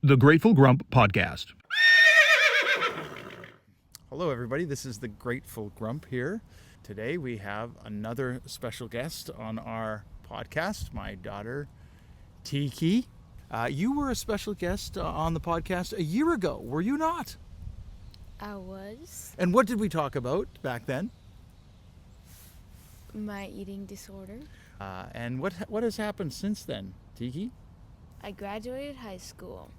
The Grateful Grump Podcast. Hello, everybody. This is the Grateful Grump here. Today we have another special guest on our podcast, my daughter, Tiki. You were a special guest on the podcast a year ago, were you not? I was. And what did we talk about back then? My eating disorder. And what has happened since then, Tiki? I graduated high school.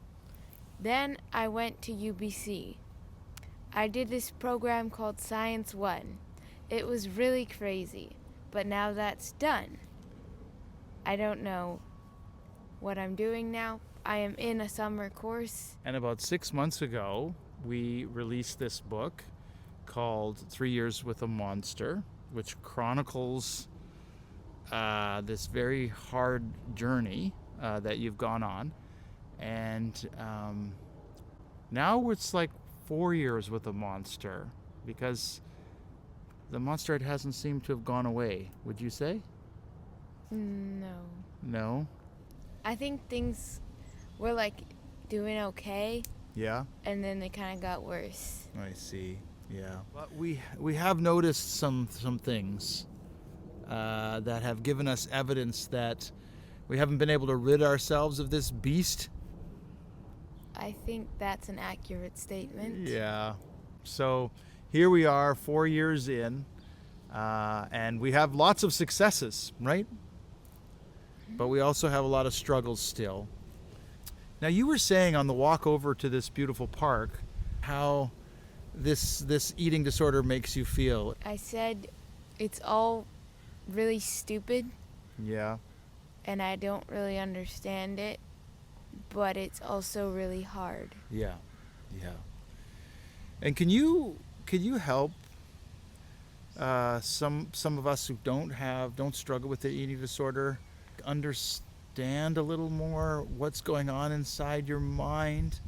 Then I went to UBC. I did this program called Science 1. It was really crazy, but now that's done. I don't know what I'm doing now. I am in a summer course. And about 6 months ago, we released this book called 3 Years with a Monster, which chronicles this very hard journey that you've gone on. And now it's like 4 years with a monster, because the monster hasn't seemed to have gone away, would you say? No. No? I think things were doing okay, Yeah? and then they kind of got worse. I see. Yeah. But we have noticed some things that have given us evidence that we haven't been able to rid ourselves of this beast. I think that's an accurate statement. Yeah. So here we are 4 years in, and we have lots of successes, right? But we also have a lot of struggles still. Now, you were saying on the walk over to this beautiful park how this eating disorder makes you feel. I said it's all really stupid Yeah. and I don't really understand it, but it's also really hard. Yeah. Yeah. And can you help some of us who don't struggle with the eating disorder understand a little more what's going on inside your mind?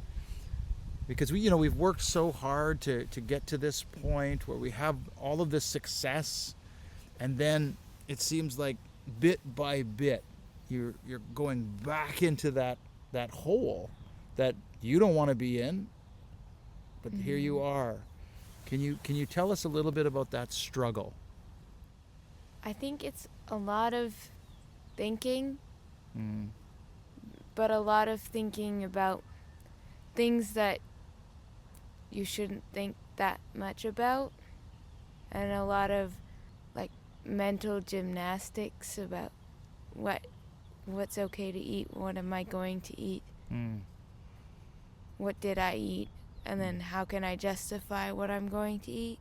Because we've worked so hard to get to this point where we have all of this success, and then it seems like bit by bit you're going back into that hole that you don't want to be in, but here you are. Can you tell us a little bit about that struggle? I think it's a lot of thinking, but a lot of thinking about things that you shouldn't think that much about, and a lot of mental gymnastics about what's okay to eat, what am I going to eat, what did I eat, and then how can I justify what I'm going to eat,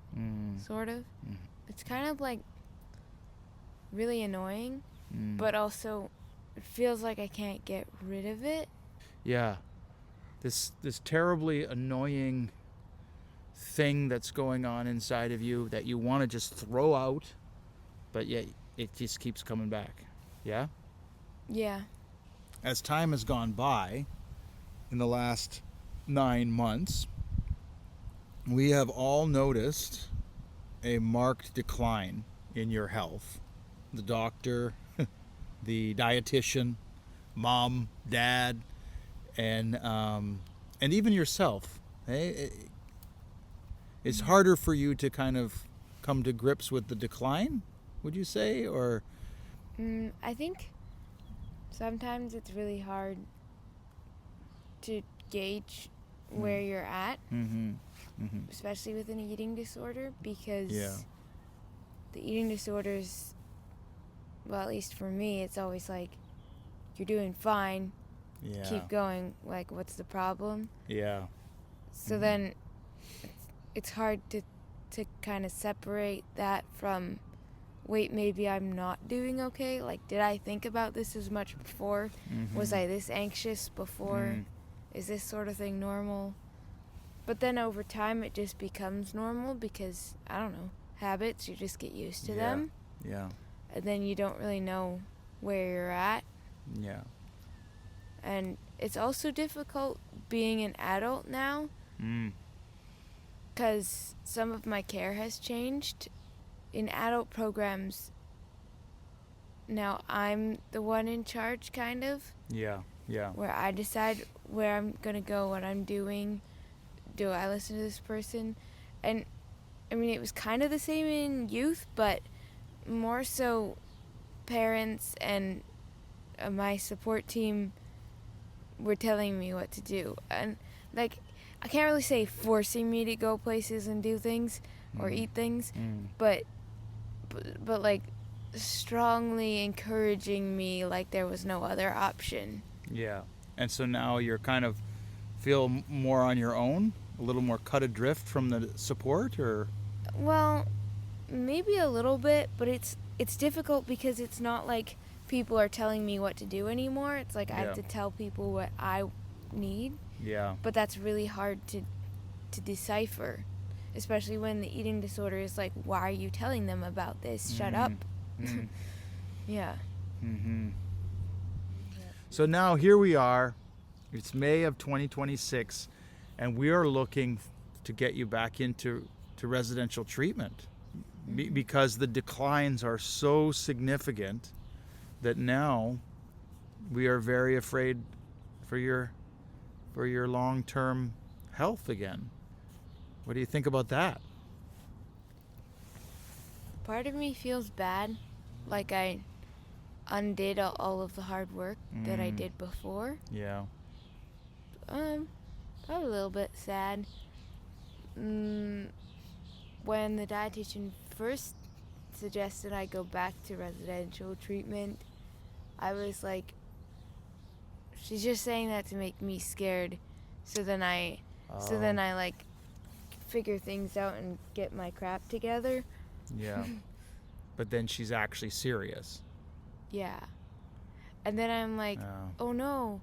sort of. It's kind of really annoying, but also it feels like I can't get rid of it. Yeah. This terribly annoying thing that's going on inside of you that you want to just throw out, but yet it just keeps coming back. Yeah? Yeah. As time has gone by, in the last 9 months, we have all noticed a marked decline in your health. The doctor, the dietitian, mom, dad, and even yourself. It's harder for you to kind of come to grips with the decline, would you say? Or I think sometimes it's really hard to gauge where you're at, especially with an eating disorder, because the eating disorders, well, at least for me, it's always you're doing fine, keep going, what's the problem? Yeah. So then it's hard to kind of separate that from, wait, maybe I'm not doing okay? Did I think about this as much before? Was I this anxious before? Is this sort of thing normal? But then over time it just becomes normal because, I don't know, habits, you just get used to them. Yeah. And then you don't really know where you're at. Yeah. And it's also difficult being an adult now because some of my care has changed. In adult programs, now I'm the one in charge, kind of. Yeah. Where I decide where I'm gonna go, what I'm doing. Do I listen to this person? And I mean, it was kind of the same in youth, but more so parents and my support team were telling me what to do. And like, I can't really say forcing me to go places and do things or eat things, but like strongly encouraging me like there was no other option. Yeah. And so now you're kind of feel more on your own, a little more cut adrift from the support, or? Well, maybe a little bit, but it's difficult because it's not like people are telling me what to do anymore. It's like I have to tell people what I need. Yeah. But that's really hard to decipher, especially when the eating disorder is like, why are you telling them about this? Shut up. Yeah. So now here we are. It's May of 2026, and we are looking to get you back into residential treatment because the declines are so significant that now we are very afraid for your long-term health again. What do you think about that? Part of me feels bad, like I undid all of the hard work that I did before. Yeah. Probably a little bit sad. When the dietitian first suggested I go back to residential treatment, I was like, she's just saying that to make me scared. So then I like figure things out and get my crap together. Yeah. But then she's actually serious. Yeah. And then I'm like, oh no.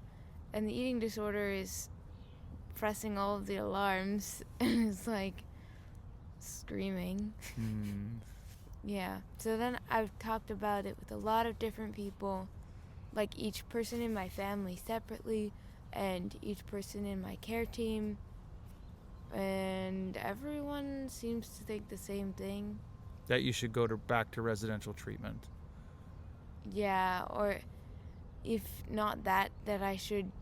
And the eating disorder is pressing all of the alarms and it's like screaming. Yeah. So then I've talked about it with a lot of different people, like each person in my family separately and each person in my care team. And everyone seems to think the same thing. That you should go back to residential treatment. Yeah, or if not that I should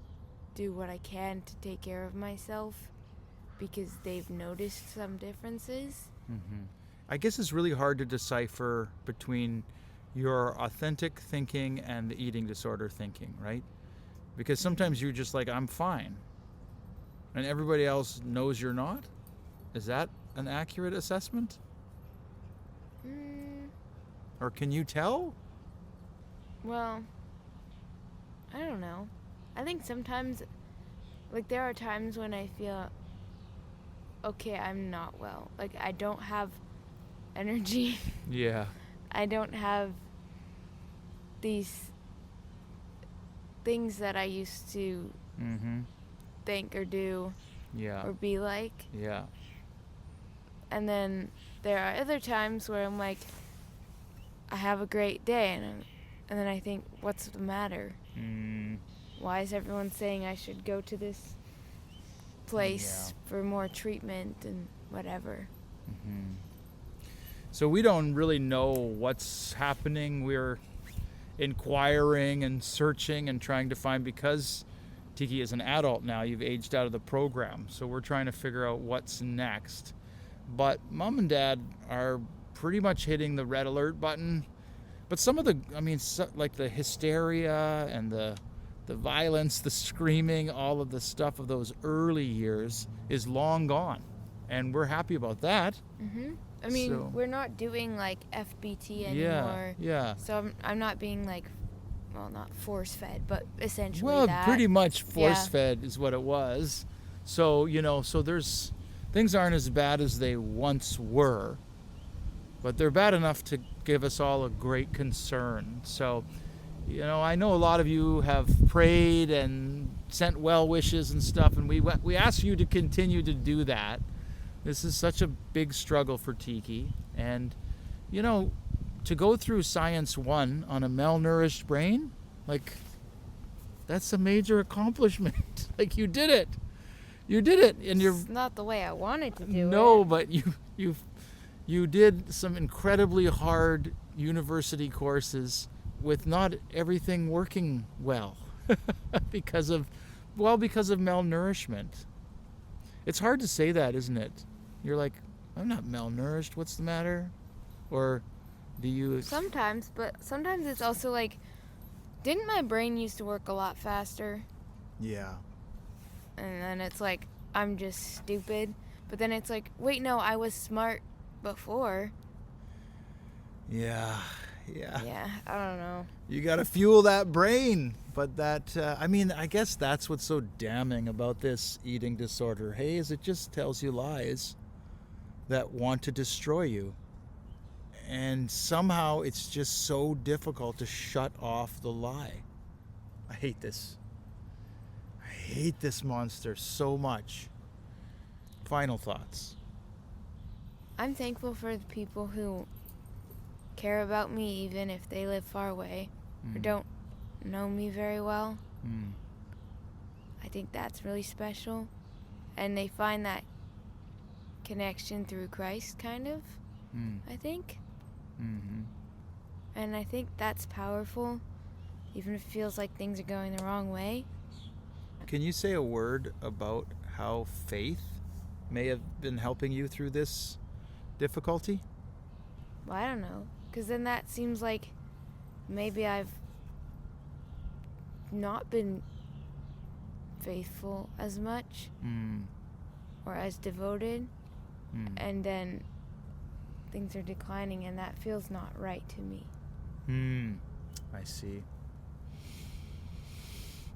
do what I can to take care of myself because they've noticed some differences. I guess it's really hard to decipher between your authentic thinking and the eating disorder thinking, right? Because sometimes you're just like, I'm fine. And everybody else knows you're not? Is that an accurate assessment? Or can you tell? Well, I don't know. I think sometimes, like, there are times when I feel, okay, I'm not well. Like, I don't have energy. Yeah. I don't have these things that I used to think or do or be like. Yeah. And then there are other times where I'm like, I have a great day, and then I think, what's the matter? Why is everyone saying I should go to this place for more treatment and whatever? So we don't really know what's happening. We're inquiring and searching and trying to find, because Tiki is an adult now, you've aged out of the program. So we're trying to figure out what's next. But Mom and Dad are pretty much hitting the red alert button. But some of the, like the hysteria and the violence, the screaming, all of the stuff of those early years is long gone. And we're happy about that. I mean, we're not doing like FBT anymore. Yeah. So I'm not being like, well, not force-fed, but essentially well, that. Pretty much force-fed is what it was. So, so there's, things aren't as bad as they once were, but they're bad enough to give us all a great concern. So, I know a lot of you have prayed and sent well wishes and stuff, and we ask you to continue to do that. This is such a big struggle for Tiki, and to go through Science 1 on a malnourished brain, like, that's a major accomplishment. Like, you did it, and you're It's not the way I wanted to do it. No, but you did some incredibly hard university courses with not everything working well because of Well, because of malnourishment. It's hard to say that, isn't it? You're like, I'm not malnourished. What's the matter? Or do you... Sometimes, but sometimes it's also like, didn't my brain used to work a lot faster? Yeah. And then it's like, I'm just stupid. But then it's like, wait, no, I was smart before. Yeah. Yeah, I don't know. You got to fuel that brain. But that, I guess that's what's so damning about this eating disorder. Hey, is it just tells you lies that want to destroy you. And somehow it's just so difficult to shut off the lie. I hate this. I hate this monster so much. Final thoughts. I'm thankful for the people who care about me even if they live far away or don't know me very well. I think that's really special. And they find that connection through Christ, kind of, I think. And I think that's powerful, even if it feels like things are going the wrong way. Can you say a word about how faith may have been helping you through this difficulty? Well, I don't know, because then that seems like maybe I've not been faithful as much or as devoted, and then things are declining, and that feels not right to me. I see.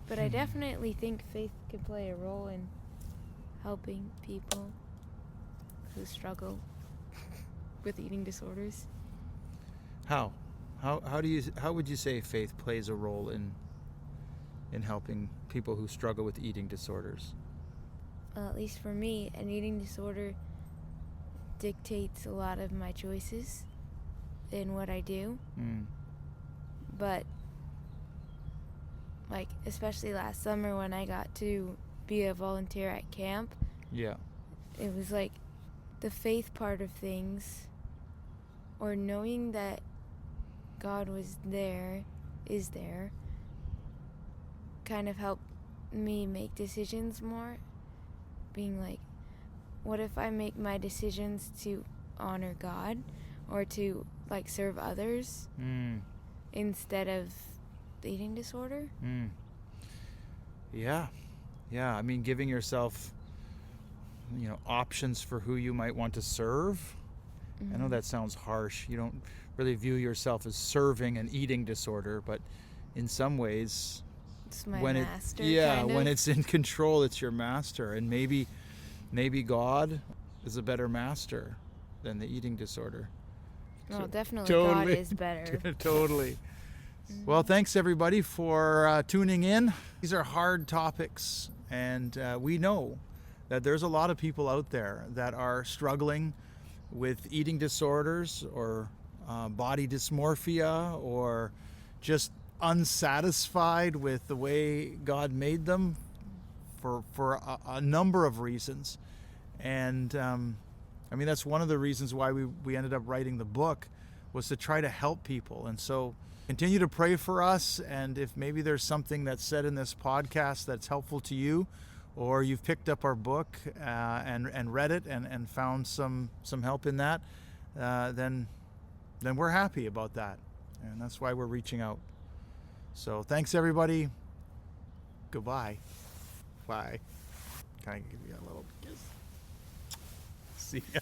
But I definitely think faith can play a role in helping people who struggle with eating disorders. How would you say faith plays a role in helping people who struggle with eating disorders? Well, at least for me, an eating disorder dictates a lot of my choices in what I do. But like, especially last summer when I got to be a volunteer at camp, Yeah. it was like the faith part of things, or knowing that God is there, kind of helped me make decisions more. Being like, what if I make my decisions to honor God or to like serve others instead of the eating disorder? Yeah. I mean, giving yourself, options for who you might want to serve. I know that sounds harsh. You don't really view yourself as serving an eating disorder, but in some ways, It's my when master. when it's in control, it's your master. And maybe God is a better master than the eating disorder. Well, definitely Totally. God is better. Totally. Well, thanks everybody for tuning in. These are hard topics, and we know that there's a lot of people out there that are struggling with eating disorders or body dysmorphia, or just unsatisfied with the way God made them for a number of reasons. And that's one of the reasons why we ended up writing the book, was to try to help people. And so continue to pray for us, and if maybe there's something that's said in this podcast that's helpful to you, or you've picked up our book and read it and found some help in that, then we're happy about that. And that's why we're reaching out. So thanks everybody. Goodbye. Bye. Can I give you a little kiss? See ya.